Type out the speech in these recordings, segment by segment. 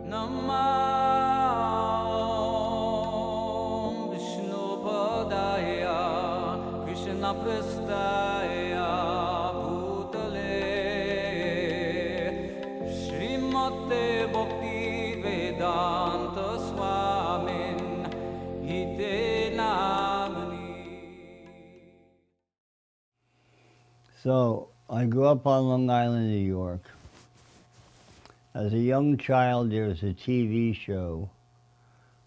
Namah Vishnu Padaya Krishna Prestaya Bhutale Srimate Bhakti Vedanta Swamin Ite Namani. So, I grew up on Long Island, New York. As a young child, there was a TV show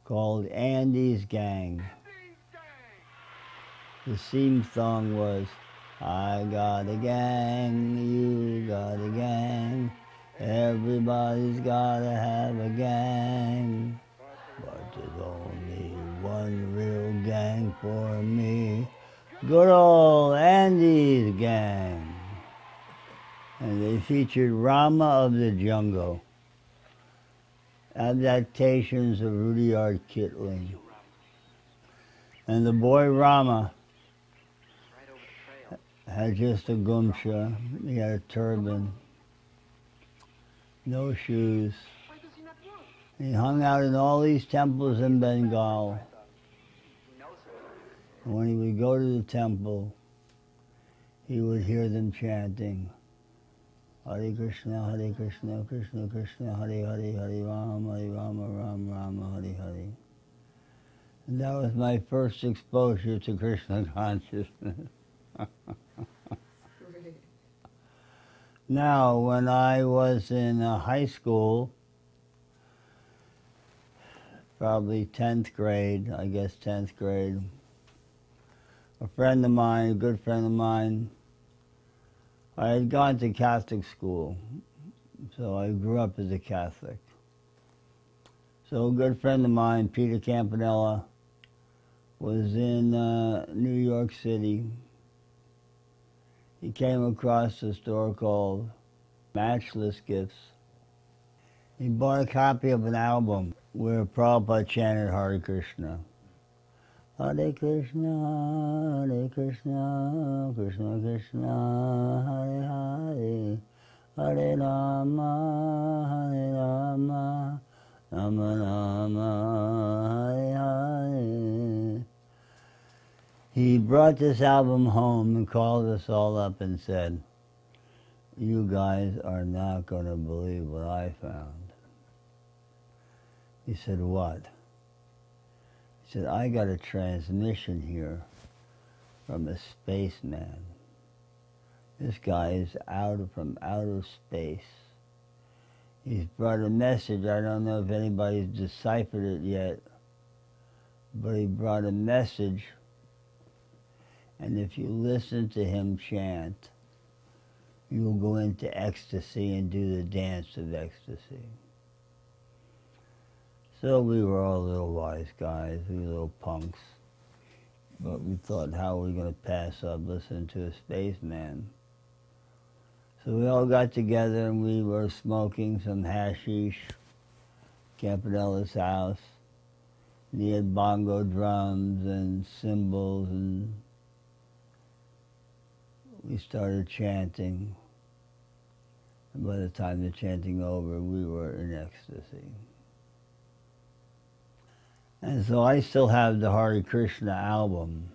called Andy's Gang. The theme song was, I got a gang, you got a gang, everybody's gotta have a gang, but there's only one real gang for me, good old Andy's Gang. And they featured Rama of the Jungle, adaptations of Rudyard Kipling. And the boy Rama had just a gumsha, he had a turban, no shoes. He hung out in all these temples in Bengal. And when he would go to the temple, he would hear them chanting, Hare Krishna, Krishna Krishna, Hare Hare, Hare Rama, Ram Rama, Hare Hare. And that was my first exposure to Krishna consciousness. Now, when I was in high school, probably 10th grade, I guess 10th grade, a friend of mine, a good friend of mine, I had gone to Catholic school, so I grew up as a Catholic. So a good friend of mine, Peter Campanella, was in New York City. He came across a store called Matchless Gifts. He bought a copy of an album where Prabhupada chanted Hare Krishna. Hare Krishna, Krishna Krishna, Hare Hare, Hare Rama, Rama Rama, Hare Hare. He brought this album home and called us all up and said, you guys are not going to believe what I found. He said, what? He said, I got a transmission here from a spaceman. This guy is from outer space. He's brought a message. I don't know if anybody's deciphered it yet, but he brought a message, and if you listen to him chant, you will go into ecstasy and do the dance of ecstasy. So we were all little wise guys, we were little punks. But we thought, how are we going to pass up listening to a spaceman? So we all got together and we were smoking some hashish, Campanella's house. And he had bongo drums and cymbals, and we started chanting. And by the time the chanting over, we were in ecstasy. And so I still have the Hare Krishna album.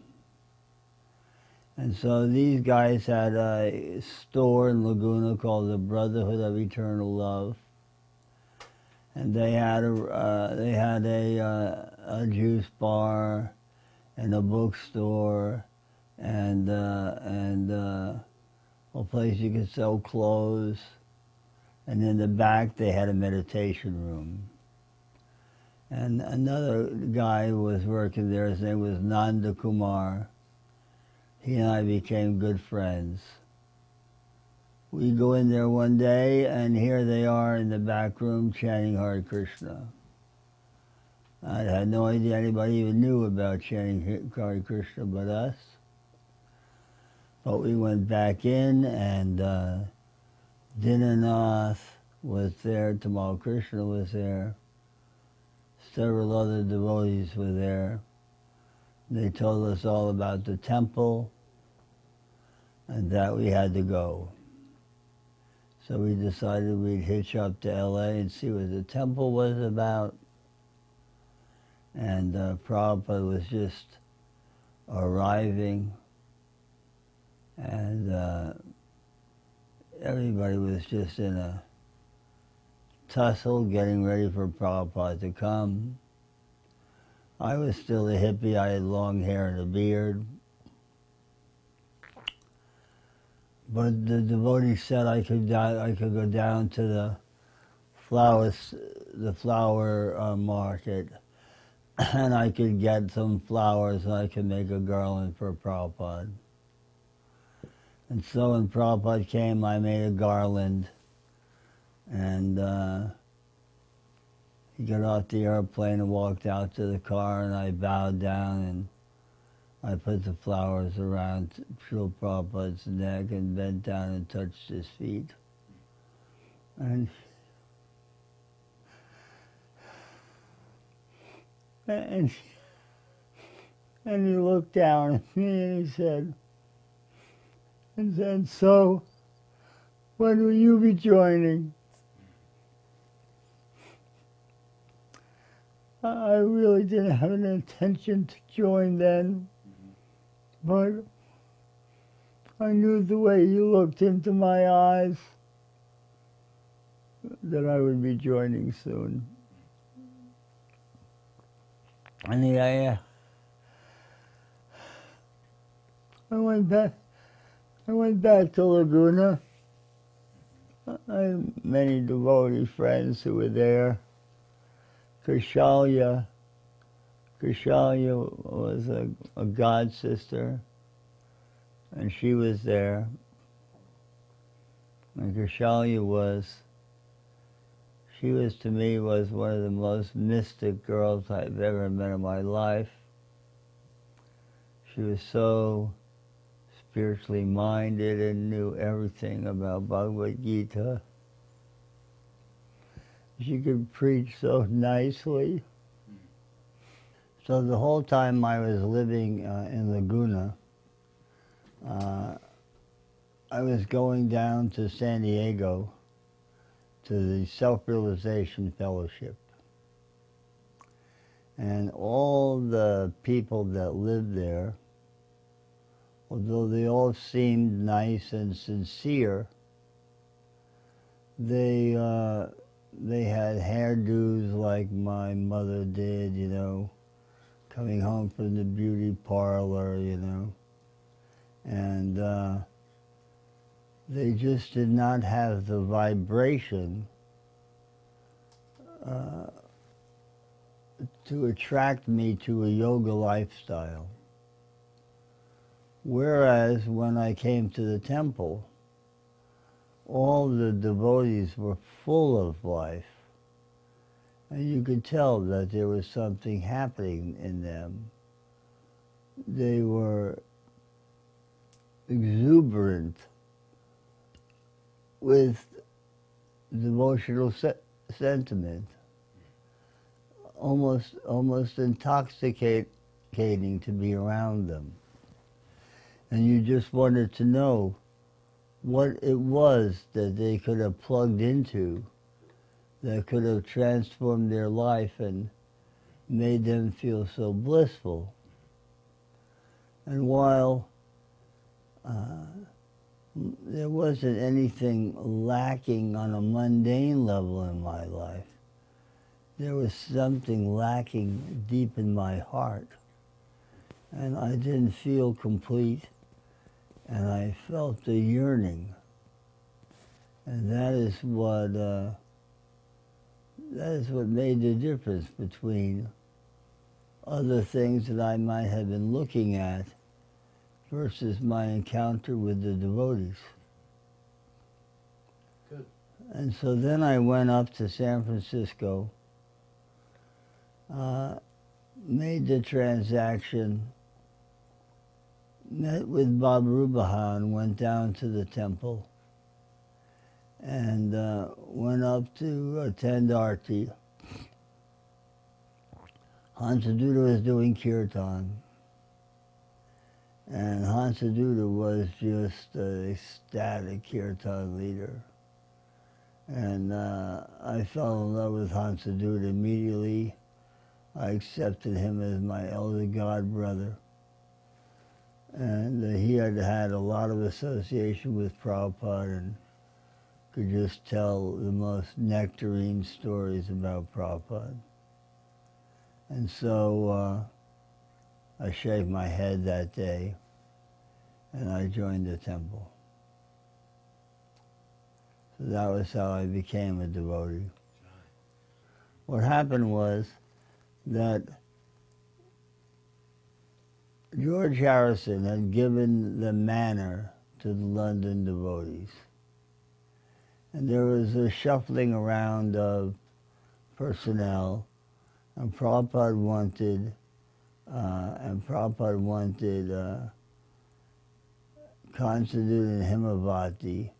And so these guys had a store in Laguna called the Brotherhood of Eternal Love. And they had a juice bar and a bookstore and a place you could sell clothes. And in the back they had a meditation room. And another guy who was working there, his name was Nanda Kumar. He and I became good friends. We go in there one day, and here they are in the back room chanting Hare Krishna. I had no idea anybody even knew about chanting Hare Krishna but us. But we went back in, and Dinanath was there, Tamal Krishna was there. Several other devotees were there. They told us all about the temple and that we had to go. So we decided we'd hitch up to LA and see what the temple was about. And Prabhupada was just arriving, and everybody was just in a tussle getting ready for Prabhupada to come. I was still a hippie. I had long hair and a beard. But the devotee said I could go down to the flower market, and I could get some flowers and I could make a garland for Prabhupada. And so when Prabhupada came, I made a garland, and he got off the airplane and walked out to the car, and I bowed down and I put the flowers around Srila Prabhupada's neck and bent down and touched his feet. And he looked down at me and he said, so, when will you be joining? I really didn't have an intention to join then, but I knew the way you looked into my eyes that I would be joining soon. And I went back to Laguna. I had many devotee friends who were there. Krishalya was a god sister, and she was there. And Krishalya was to me one of the most mystic girls I've ever met in my life. She was so spiritually minded and knew everything about Bhagavad Gita. She could preach so nicely. So the whole time I was living in Laguna, I was going down to San Diego to the Self-Realization Fellowship. And all the people that lived there, although they all seemed nice and sincere, they had hairdos like my mother did, you know, coming home from the beauty parlor, you know. And they just did not have the vibration to attract me to a yoga lifestyle. Whereas when I came to the temple, all the devotees were full of life, and you could tell that there was something happening in them. They were exuberant with devotional sentiment, almost intoxicating to be around them. And you just wanted to know what it was that they could have plugged into that could have transformed their life and made them feel so blissful. And while there wasn't anything lacking on a mundane level in my life, there was something lacking deep in my heart. And I didn't feel complete, and I felt a yearning. And that is what made the difference between other things that I might have been looking at versus my encounter with the devotees. Good. And so then I went up to San Francisco, made the transaction, met with Bob Rubahan, went down to the temple, and went up to attend Arti. Hansaduta was doing kirtan, and Hansaduta was just an ecstatic kirtan leader. And I fell in love with Hansaduta immediately. I accepted him as my elder god brother. And he had had a lot of association with Prabhupada and could just tell the most nectarine stories about Prabhupada. And so I shaved my head that day and I joined the temple. So that was how I became a devotee. What happened was that George Harrison had given the manor to the London devotees. And there was a shuffling around of personnel, and Prabhupada wanted Kansadut and Himavati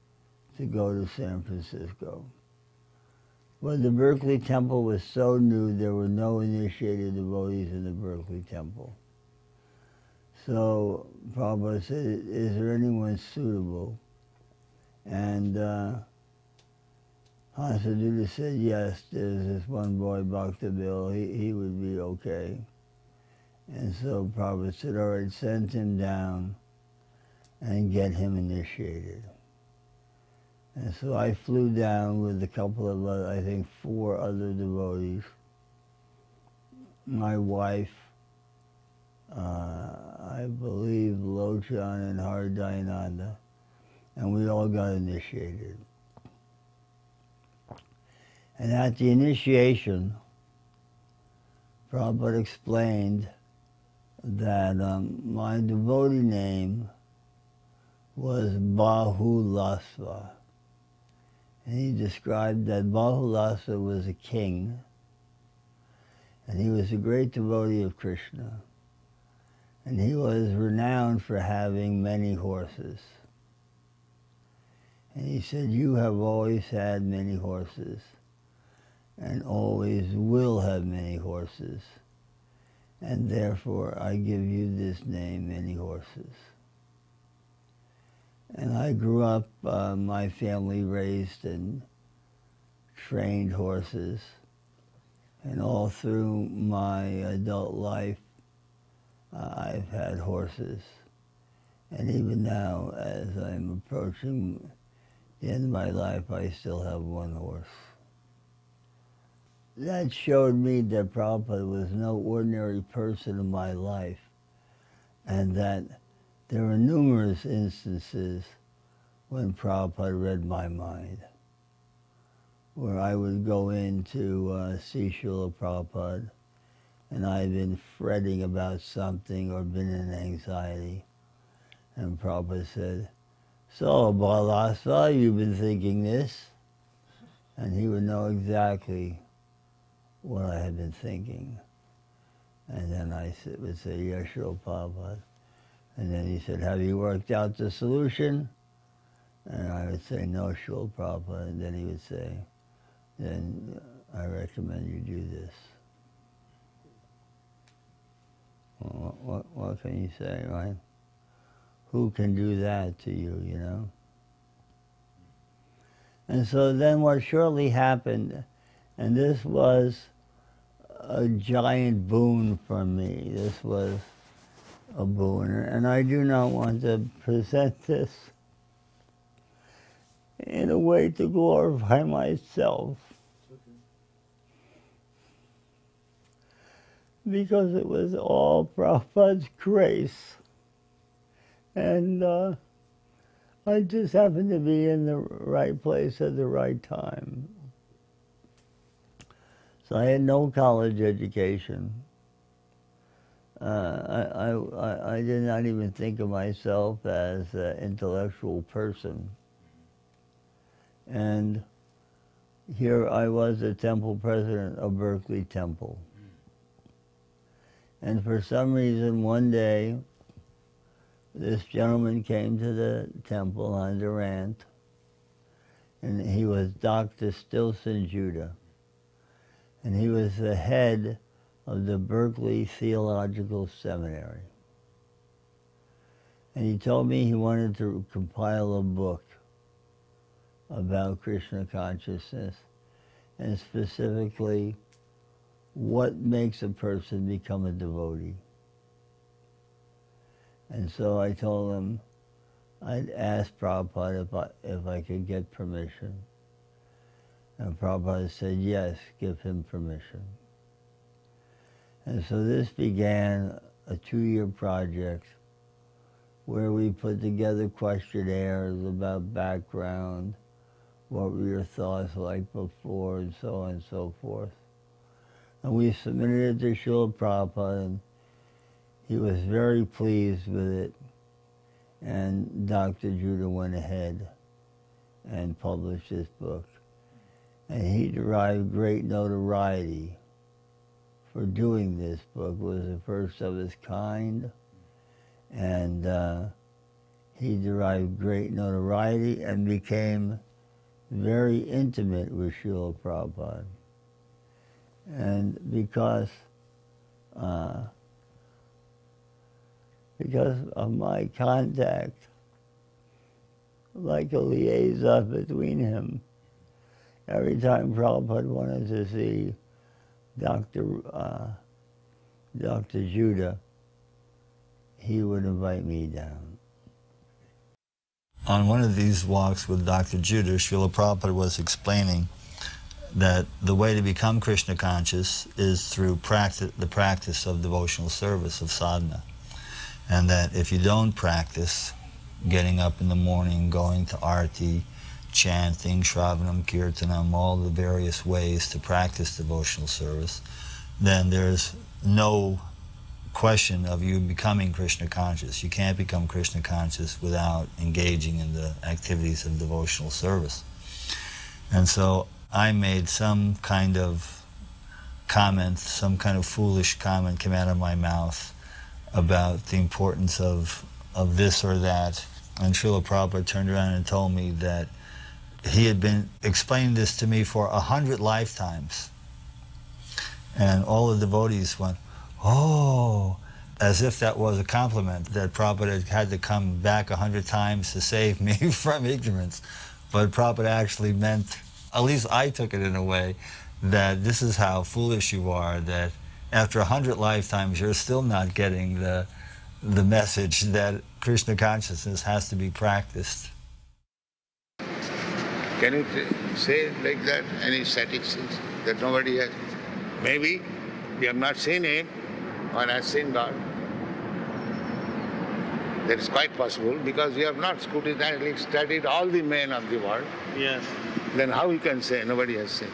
to go to San Francisco. But the Berkeley Temple was so new, there were no initiated devotees in the Berkeley Temple. So Prabhupada said, is there anyone suitable? And Hansaduta said, yes, there's this one boy, Bhaktabil, he would be okay. And so Prabhupada said, all right, send him down and get him initiated. And so I flew down with a couple of other, I think 4 other devotees, my wife, I believe Lochan and Hardayananda, and we all got initiated. And at the initiation, Prabhupada explained that my devotee name was Bahulasva. And he described that Bahulasva was a king, and he was a great devotee of Krishna. And he was renowned for having many horses. And he said, you have always had many horses, and always will have many horses. And therefore, I give you this name, Many Horses. And I grew up, my family raised and trained horses. And all through my adult life, I've had horses. And even now, as I'm approaching the end of my life, I still have one horse. That showed me that Prabhupada was no ordinary person in my life, and that there were numerous instances when Prabhupada read my mind, where I would go in to see Srila Prabhupada, and I'd been fretting about something or been in anxiety, and Prabhupada said, so, Bahulasva, you've been thinking this? And he would know exactly what I had been thinking. And then I would say, yes, Srila Prabhupada. And then he said, have you worked out the solution? And I would say, no, Srila Prabhupada. And then he would say, then I recommend you do this. Well, what can you say, right? Who can do that to you, you know? And so then what shortly happened, and this was a giant boon for me. This was a boon. And I do not want to present this in a way to glorify myself. Because it was all Prabhupada's grace. And I just happened to be in the right place at the right time. So I had no college education. I did not even think of myself as an intellectual person. And here I was the temple president of Berkeley Temple. And for some reason, one day, this gentleman came to the temple on Durant, and he was Dr. Stilson Judah. And he was the head of the Berkeley Theological Seminary. And he told me he wanted to compile a book about Krishna consciousness, and specifically what makes a person become a devotee. And so I told him I'd ask Prabhupada if I could get permission. And Prabhupada said, yes, give him permission. And so this began a 2-year project where we put together questionnaires about background, what were your thoughts like before, and so on and so forth. And we submitted it to Srila Prabhupada, and he was very pleased with it. And Dr. Judah went ahead and published this book. And he derived great notoriety for doing this book. It was the first of its kind. And he derived great notoriety and became very intimate with Srila Prabhupada. And because of my contact, like a liaison between him, every time Prabhupada wanted to see Dr. Judah, he would invite me down. On one of these walks with Dr. Judah, Srila Prabhupada was explaining that the way to become Krishna conscious is through the practice of devotional service, of sadhana. And that if you don't practice getting up in the morning, going to arti, chanting, shravanam, kirtanam, all the various ways to practice devotional service, then there's no question of you becoming Krishna conscious. You can't become Krishna conscious without engaging in the activities of devotional service. And so I made some kind of comment, some kind of foolish comment came out of my mouth about the importance of this or that. And Srila Prabhupada turned around and told me that he had been explaining this to me for 100 lifetimes. And all the devotees went, oh, as if that was a compliment, that Prabhupada had to come back 100 times to save me from ignorance. But Prabhupada actually meant, at least I took it in a way, that this is how foolish you are, that after 100 lifetimes you're still not getting the message that Krishna consciousness has to be practiced. Can you say like that, any statistics that nobody has? Maybe we have not seen him or has seen God. That is quite possible because we have not scrutinizingly studied all the men of the world. Yes. Then how you can say nobody has seen?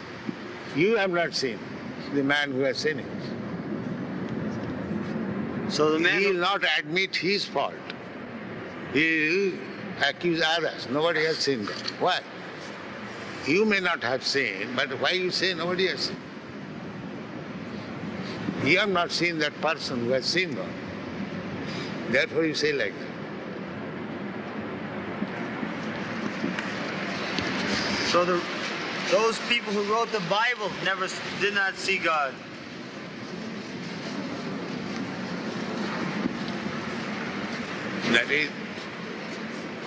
You have not seen the man who has seen him. So the man He will not admit his fault. He will accuse others. Nobody has seen God. Why? You may not have seen, but why you say nobody has seen? You have not seen that person who has seen God. Therefore you say like that. So those people who wrote the Bible did not see God. That is,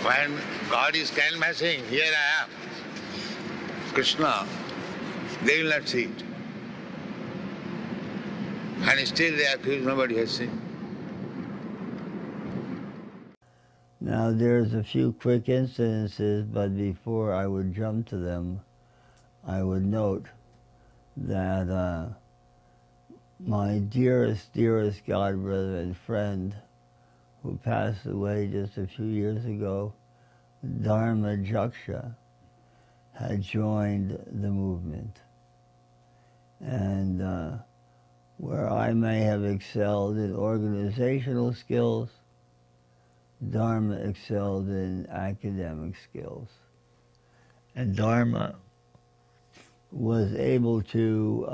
when God is canvassing, here I am, Krishna, they will not see it. And still they accuse nobody has seen. Now there's a few quick incidences, but before I would jump to them, I would note that my dearest godbrother and friend, who passed away just a few years ago, Dharma Jaksha, had joined the movement. And where I may have excelled in organizational skills, Dharma excelled in academic skills. And Dharma was able to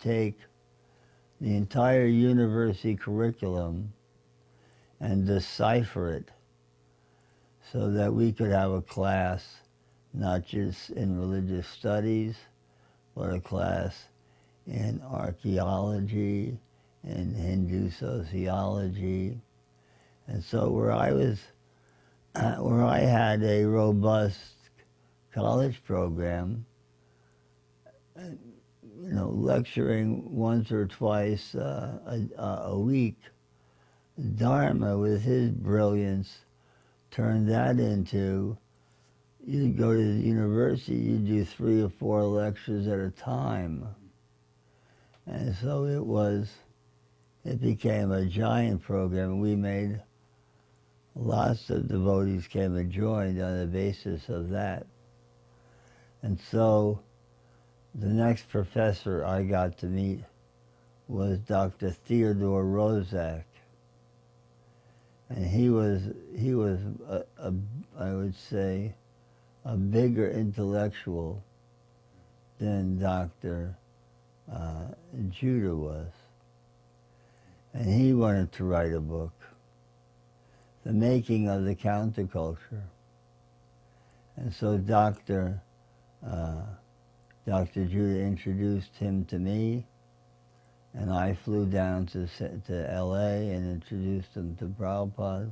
take the entire university curriculum and decipher it so that we could have a class not just in religious studies, but a class in archaeology, in Hindu sociology. And so where I was where I had a robust college program, lecturing once or twice a week. Dharma, with his brilliance, turned that into, you'd go to the university, you'd do 3 or 4 lectures at a time. And so it became a giant program. We made, lots of devotees came and joined on the basis of that. And so the next professor I got to meet was Dr. Theodore Rozak. And he was I would say, a bigger intellectual than Dr. Judah was. And he wanted to write a book, The Making of the Counterculture. And so Dr. Judah introduced him to me, and I flew down to LA and introduced him to Prabhupada.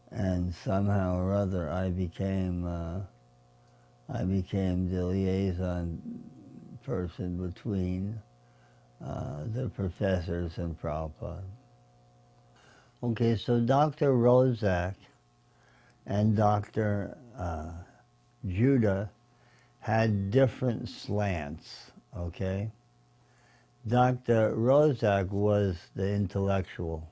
And somehow or other, I became the liaison person between the professors and Prabhupada. Okay, so Dr. Rozak and Dr. Judah had different slants, okay? Dr. Rozak was the intellectual,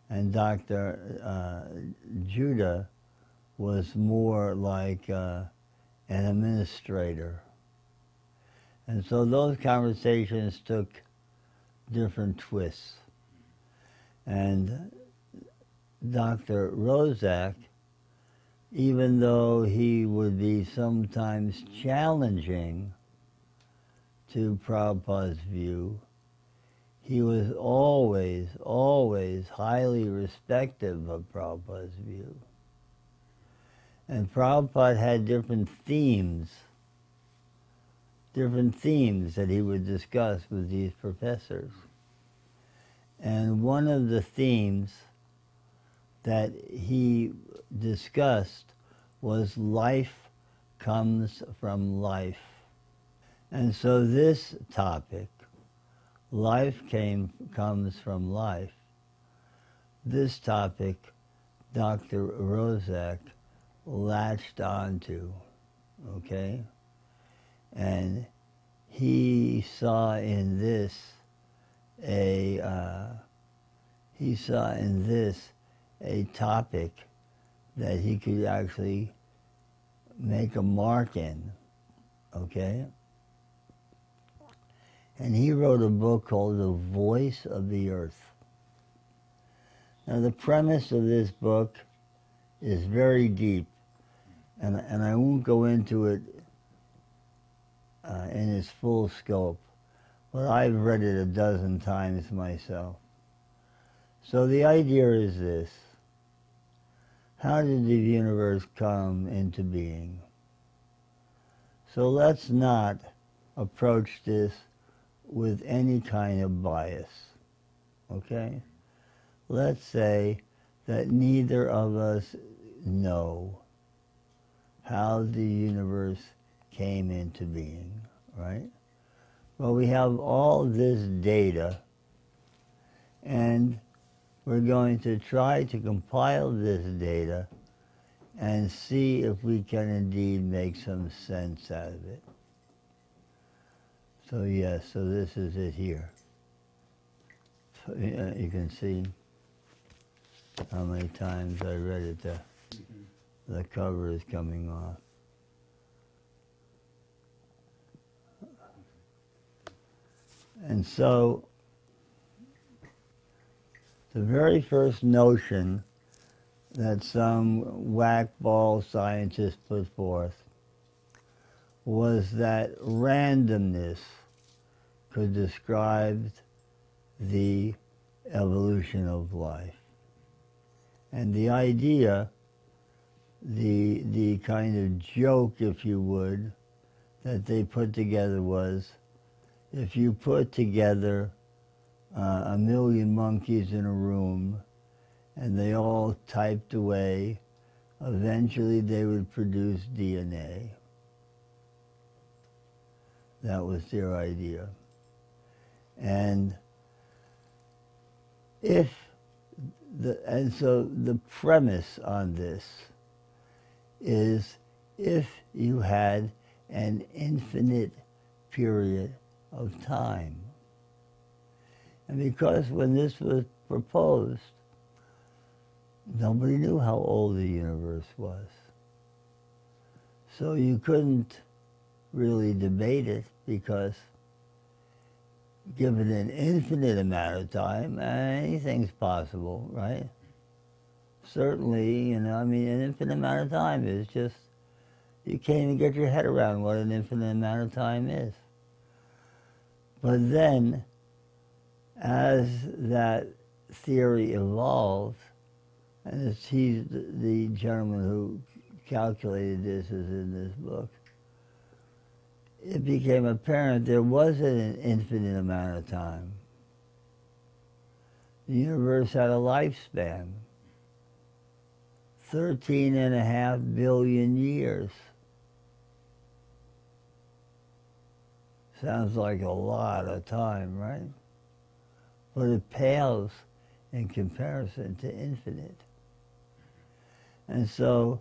and Dr. Judah was more like an administrator. And so those conversations took different twists. And Dr. Rozak, even though he would be sometimes challenging to Prabhupada's view, he was always, always highly respectful of Prabhupada's view. And Prabhupada had different themes that he would discuss with these professors. And one of the themes that he discussed was life comes from life. And so this topic, life comes from life, this topic Dr. Rozak latched onto, okay? And he saw in this a topic that he could actually make a mark in, okay? And he wrote a book called The Voice of the Earth. Now the premise of this book is very deep, and I won't go into it in its full scope, but I've read it a dozen times myself. So the idea is this: how did the universe come into being? So let's not approach this with any kind of bias, okay? Let's say that neither of us know how the universe came into being, right? Well, we have all this data, and we're going to try to compile this data and see if we can indeed make some sense out of it. So yes, so this is it here. So you can see how many times I read it. The cover is coming off. And so the very first notion that some whack-ball scientist put forth was that randomness could describe the evolution of life. And the idea, the kind of joke, if you would, that they put together was, if you put together 1 million monkeys in a room and they all typed away. Eventually they would produce DNA. That was their idea. And so the premise on this is, if you had an infinite period of time. And because when this was proposed, nobody knew how old the universe was. So you couldn't really debate it, because given an infinite amount of time, anything's possible, right? Certainly, an infinite amount of time is just, you can't even get your head around what an infinite amount of time is. But then, as that theory evolved, and he's the gentleman who calculated this is in this book, it became apparent there wasn't an infinite amount of time. The universe had a lifespan, 13.5 billion years. Sounds like a lot of time, right? But it pales in comparison to infinite. And so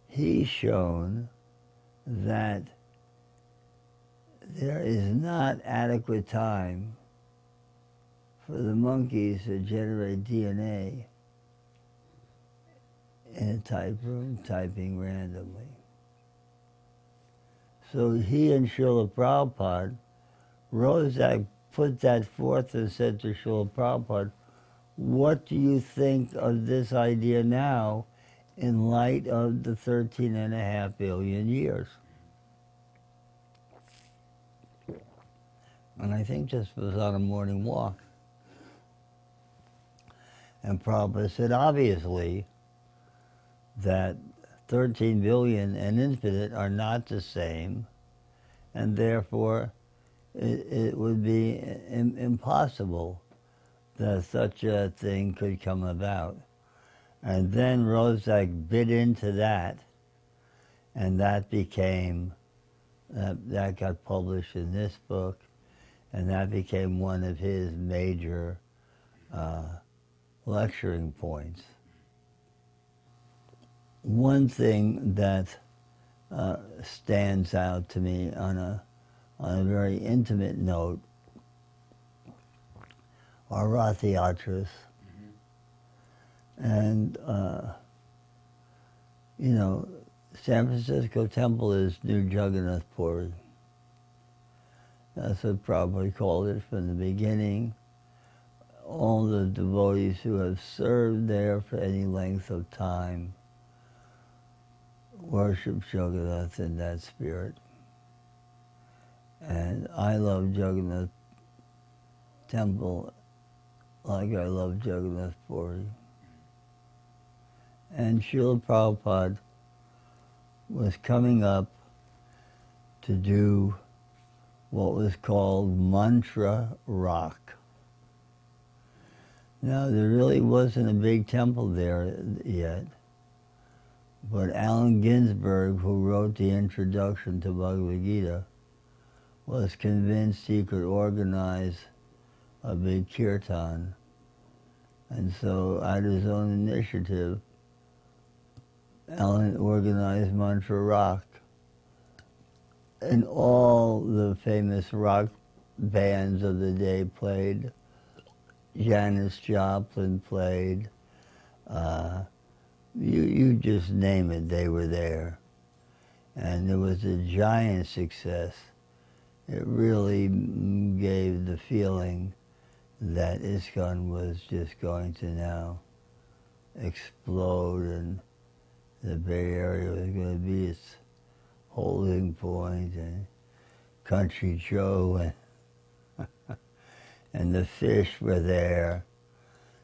he's shown that there is not adequate time for the monkeys to generate DNA in a type room, typing randomly. So he and Srila Prabhupada, Rozak put that forth and said to Srila Prabhupada, what do you think of this idea now in light of the 13.5 billion years? And I think this was on a morning walk. And Prabhupada said, obviously, that 13 billion and infinite are not the same, and therefore it would be impossible that such a thing could come about. And then Rozak bit into that, and that became, that got published in this book, and that became one of his major lecturing points. One thing that stands out to me on a very intimate note are Rath Yatras. And, San Francisco Temple is New Jagannath Puri. That's what Prabhupada called it from the beginning. All the devotees who have served there for any length of time worship Jagannath in that spirit. And I love Jagannath Temple like I love Jagannath Puri. And Srila Prabhupada was coming up to do what was called Mantra Rock. Now, there really wasn't a big temple there yet, but Allen Ginsberg, who wrote the introduction to Bhagavad Gita, was convinced he could organize a big kirtan. And so, at his own initiative, Allen organized Mantra Rock. And all the famous rock bands of the day played. Janis Joplin played. You just name it, they were there. And it was a giant success. It really gave the feeling that ISKCON was just going to now explode, and the Bay Area was going to be its holding point, and Country Joe and the Fish were there.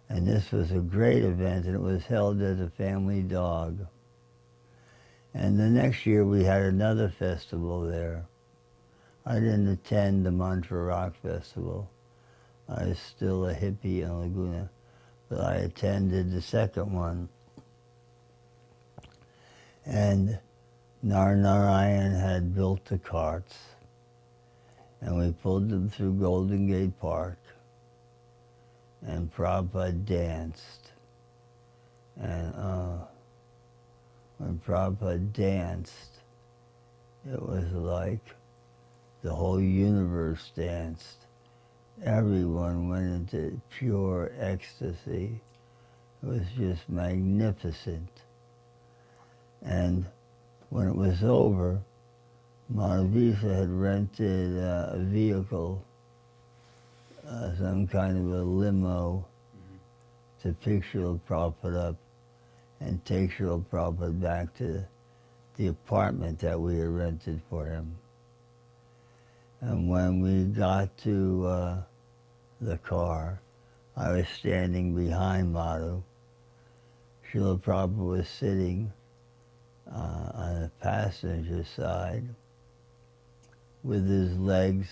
And this was a great event, and it was held as a family dog. And the next year we had another festival there. I didn't attend the Mantra Rock Festival. I was still a hippie in Laguna. but I attended the second one. And Narayan had built the carts, and we pulled them through Golden Gate Park, and Prabhupada danced. And when Prabhupada danced, it was like the whole universe danced. Everyone went into pure ecstasy. It was just magnificent. And when it was over, Madhavisa had rented a vehicle, some kind of a limo, to pick Srila Prabhupada up and take Srila Prabhupada back to the apartment that we had rented for him. And when we got to the car, I was standing behind Madhu. Srila Prabhupada was sitting on the passenger side with his legs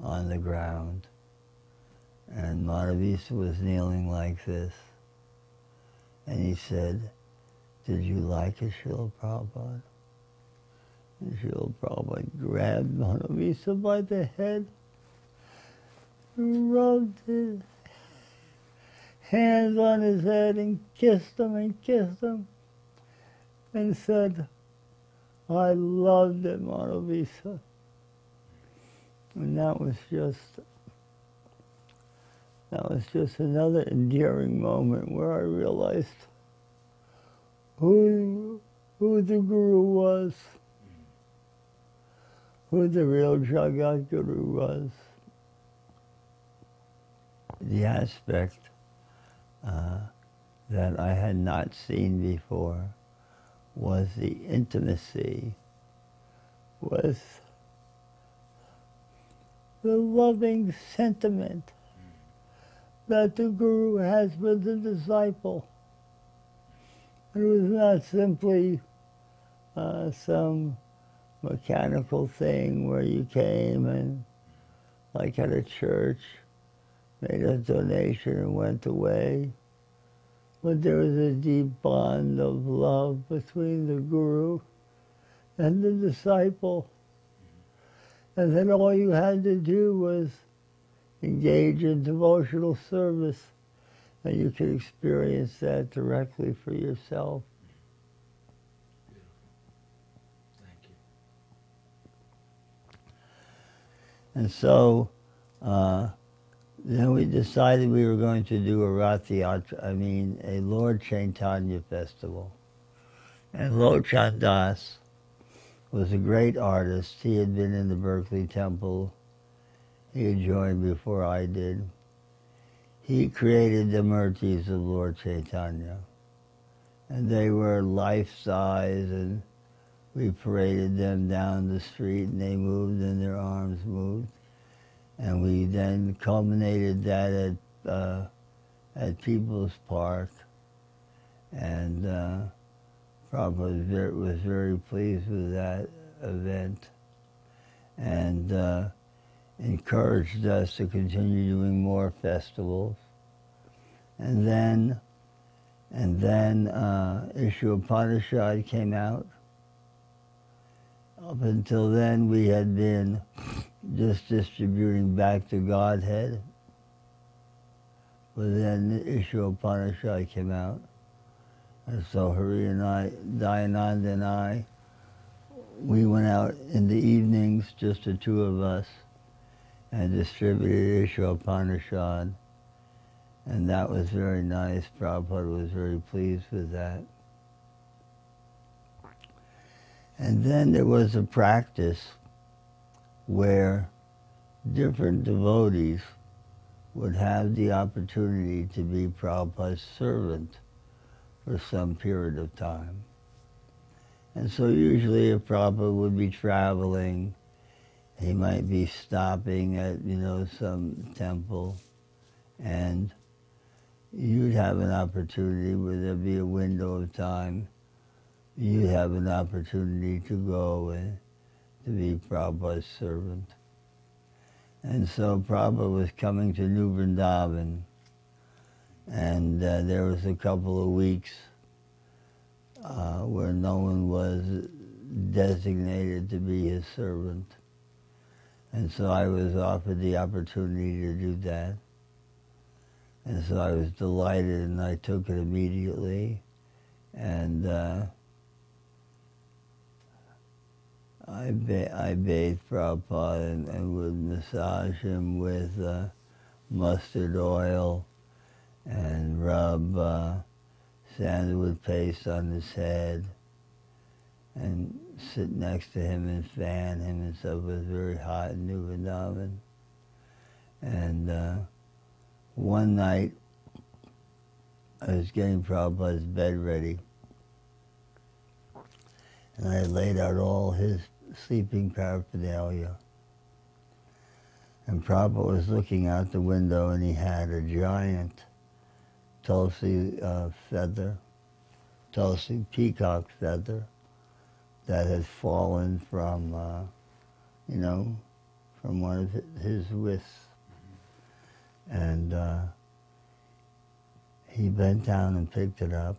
on the ground. And Madhavisa was kneeling like this. And he said, "Did you like it, Srila Prabhupada?" And Srila Prabhupada grabbed Madhavisa by the head, rubbed his hands on his head and kissed him, and said, "I loved it, Madhavisa." And that was just another endearing moment where I realized who the Guru was, who the real Jagat Guru was. The aspect that I had not seen before was the intimacy, was the loving sentiment that the Guru has with the disciple. It was not simply some mechanical thing where you came and, like at a church, made a donation and went away. But there was a deep bond of love between the Guru and the disciple. And then all you had to do was engage in devotional service, and you could experience that directly for yourself. Beautiful. Thank you. And so then we decided we were going to do a Lord Chaitanya festival. And Lochan Das was a great artist. He had been in the Berkeley Temple. He had joined before I did. He created the murtis of Lord Chaitanya. And they were life-size, and we paraded them down the street, and they moved, and their arms moved. And we then culminated that at People's Park. And Prabhupada was very pleased with that event, and encouraged us to continue doing more festivals. And then Ishu Upanishad came out. Up until then, we had been just distributing back to Godhead. But then Ishu Upanishad came out. And so Hari and I, Dayananda and I, we went out in the evenings, just the two of us, and distributed Ishu Upanishad. And that was very nice. Prabhupada was very pleased with that. And then there was a practice where different devotees would have the opportunity to be Prabhupada's servant for some period of time. And so usually if Prabhupada would be traveling, he might be stopping at, some temple, and you'd have an opportunity where there'd be a window of time. You'd have an opportunity to go and to be Prabhupada's servant. And so Prabhupada was coming to New Vrindavan, And there was a couple of weeks where no one was designated to be his servant. And so I was offered the opportunity to do that. And so I was delighted, and I took it immediately. And I bathed Prabhupada and would massage him with mustard oil and rub sandalwood paste on his head and sit next to him and fan him and stuff. It was very hot in New Vrindavan. And one night, I was getting Prabhupada's bed ready, and I had laid out all his sleeping paraphernalia. And Prabhupada was looking out the window, and he had a giant Tulsi feather, Tulsi peacock feather, that had fallen from, from one of his wrists. And he bent down and picked it up,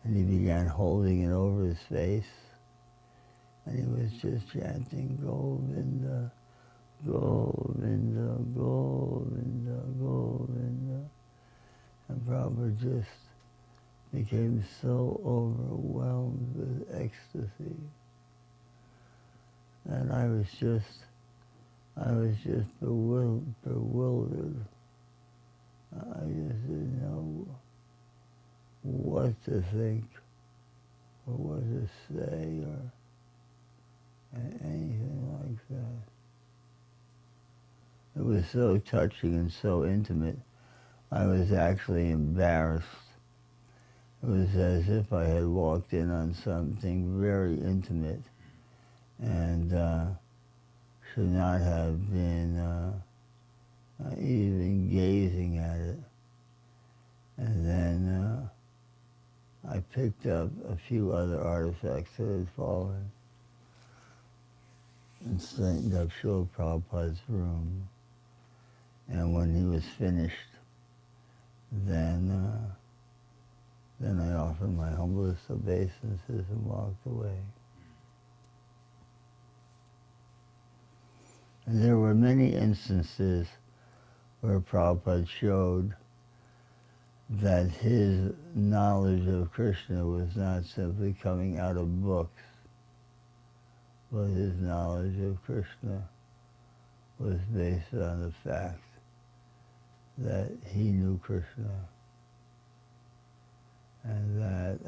and he began holding it over his face, and he was just chanting, Govinda, Govinda, Govinda, Govinda. And Prabhupada just became so overwhelmed with ecstasy. And I was just bewildered. I just didn't know what to think or what to say or anything like that. It was so touching and so intimate. I was actually embarrassed. It was as if I had walked in on something very intimate and should not have been even gazing at it. And then I picked up a few other artifacts that had fallen and straightened up Srila Prabhupada's room. And when he was finished, then I offered my humblest obeisances and walked away. And there were many instances where Prabhupada showed that his knowledge of Krishna was not simply coming out of books, but his knowledge of Krishna was based on the fact that he knew Krishna, and that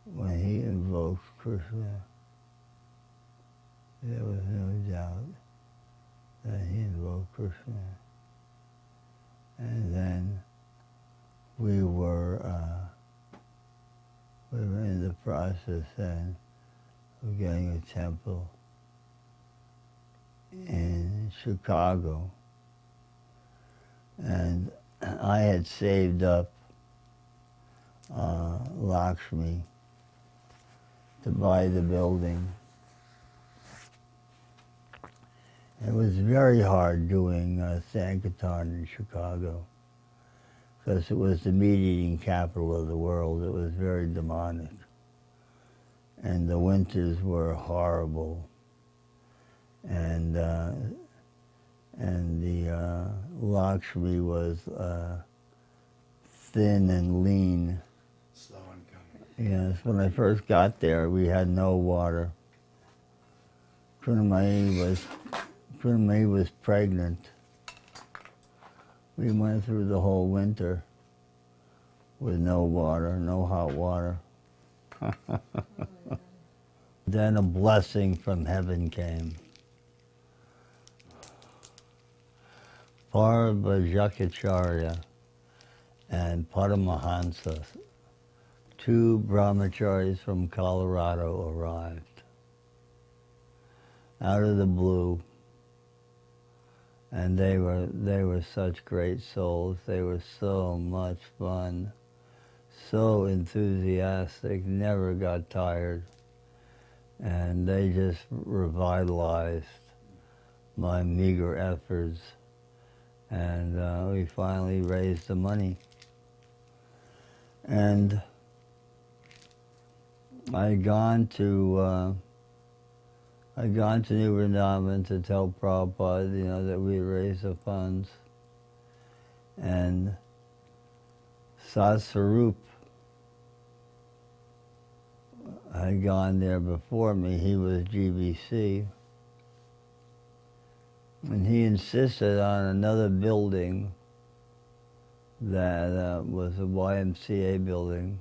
when he invoked Krishna, there was no doubt that he invoked Krishna. And then we were in the process then of getting a temple in Chicago. And I had saved up Lakshmi to buy the building. It was very hard doing Sankirtan in Chicago because it was the meat-eating capital of the world. It was very demonic. And the winters were horrible. And the Lakshmi was thin and lean. Slow and coming. Yes, when I first got there, we had no water. Purnamai was pregnant. We went through the whole winter with no water, no hot water. Then a blessing from heaven came. Parvajakacharya and Paramahansa, two brahmacharis from Colorado, arrived out of the blue, and they were such great souls. They were so much fun, so enthusiastic, never got tired, and they just revitalized my meager efforts. And we finally raised the money. And I'd gone to New Vrindavan to tell Prabhupada, that we raised the funds. And Sasarup had gone there before me. He was GBC. And he insisted on another building that was a YMCA building.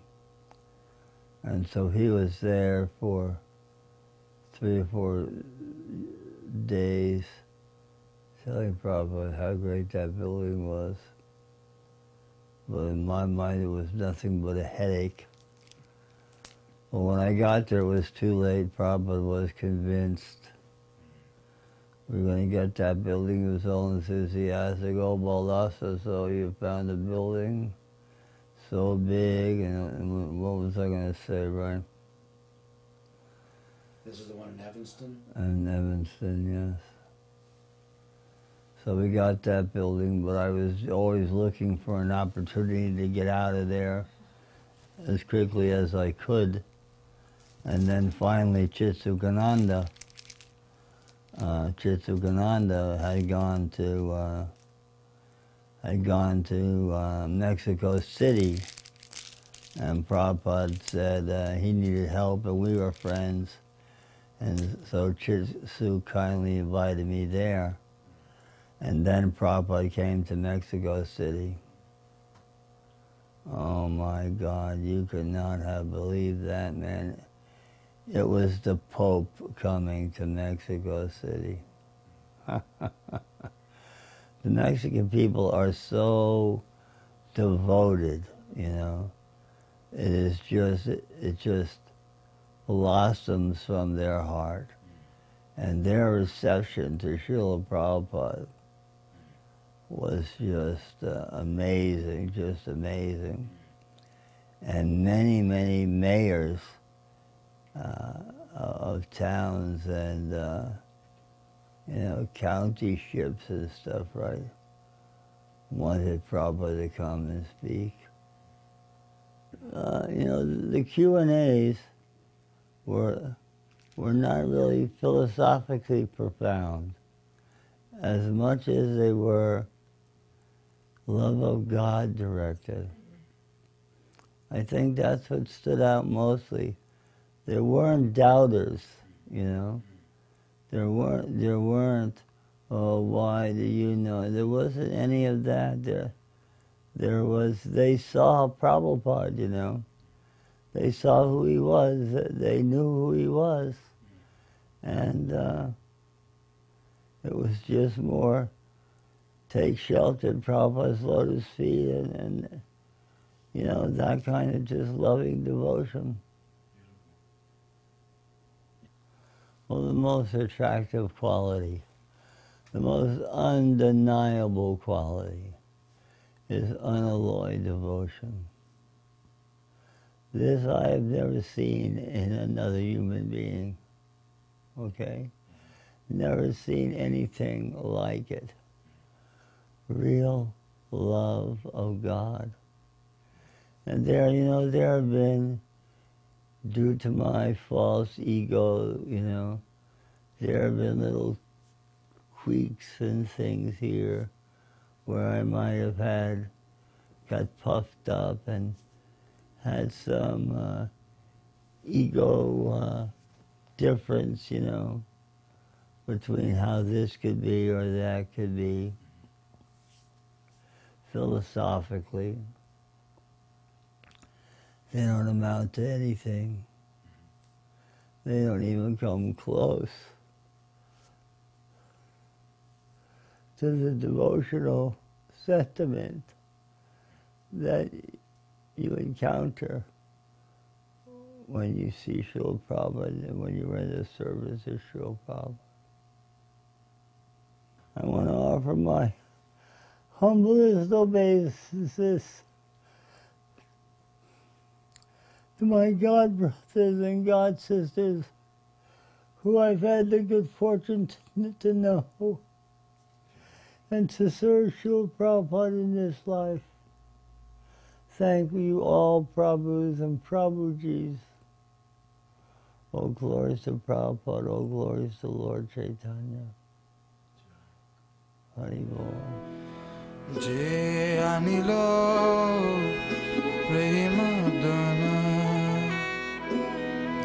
And so he was there for 3 or 4 days telling Prabhupada how great that building was. But in my mind, it was nothing but a headache. But when I got there, it was too late. Prabhupada was convinced we were going to get that building. He was all enthusiastic. Oh, Bahulasva, so you found a building so big. And what was I going to say, Brian? This is the one in Evanston? In Evanston, yes. So we got that building, but I was always looking for an opportunity to get out of there as quickly as I could. And then finally Chitsukananda had gone to Mexico City, and Prabhupada said he needed help, and we were friends. And so Chitsu kindly invited me there. And then Prabhupada came to Mexico City. Oh my God, you could not have believed that, man. It was the Pope coming to Mexico City. The Mexican people are so devoted, It just blossoms from their heart. And their reception to Srila Prabhupada was just amazing, just amazing. And many, many mayors of towns and, county-ships and stuff, right, wanted Prabhupada to come and speak. The Q&As were not really philosophically profound as much as they were love of God directed. I think that's what stood out mostly. There weren't doubters, There weren't, oh, why do you know? There wasn't any of that. They saw Prabhupada, They saw who he was. They knew who he was. And it was just more take shelter at Prabhupada's lotus feet and that kind of just loving devotion. Well, the most attractive quality, the most undeniable quality is unalloyed devotion. This I have never seen in another human being, okay? Never seen anything like it. Real love of God. And there have been, due to my false ego, there have been little tweaks and things here where I might have got puffed up and had some ego difference, between how this could be or that could be philosophically. They don't amount to anything. They don't even come close to the devotional sentiment that you encounter when you see Srila Prabhupada and when you render service to Srila Prabhupada. I want to offer my humblest obeisances to my God brothers and God sisters who I've had the good fortune to know and to serve Srila Prabhupada in this life. Thank you all Prabhus and Prabhujis. All glories to Prabhupada, all glories to Lord Chaitanya. Hari Bol. Jai Anilo Premadana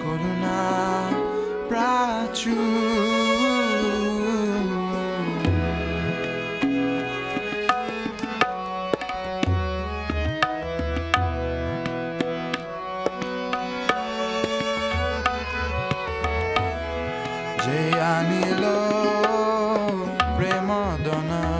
Karuna Prachu Jai Anilo Premadana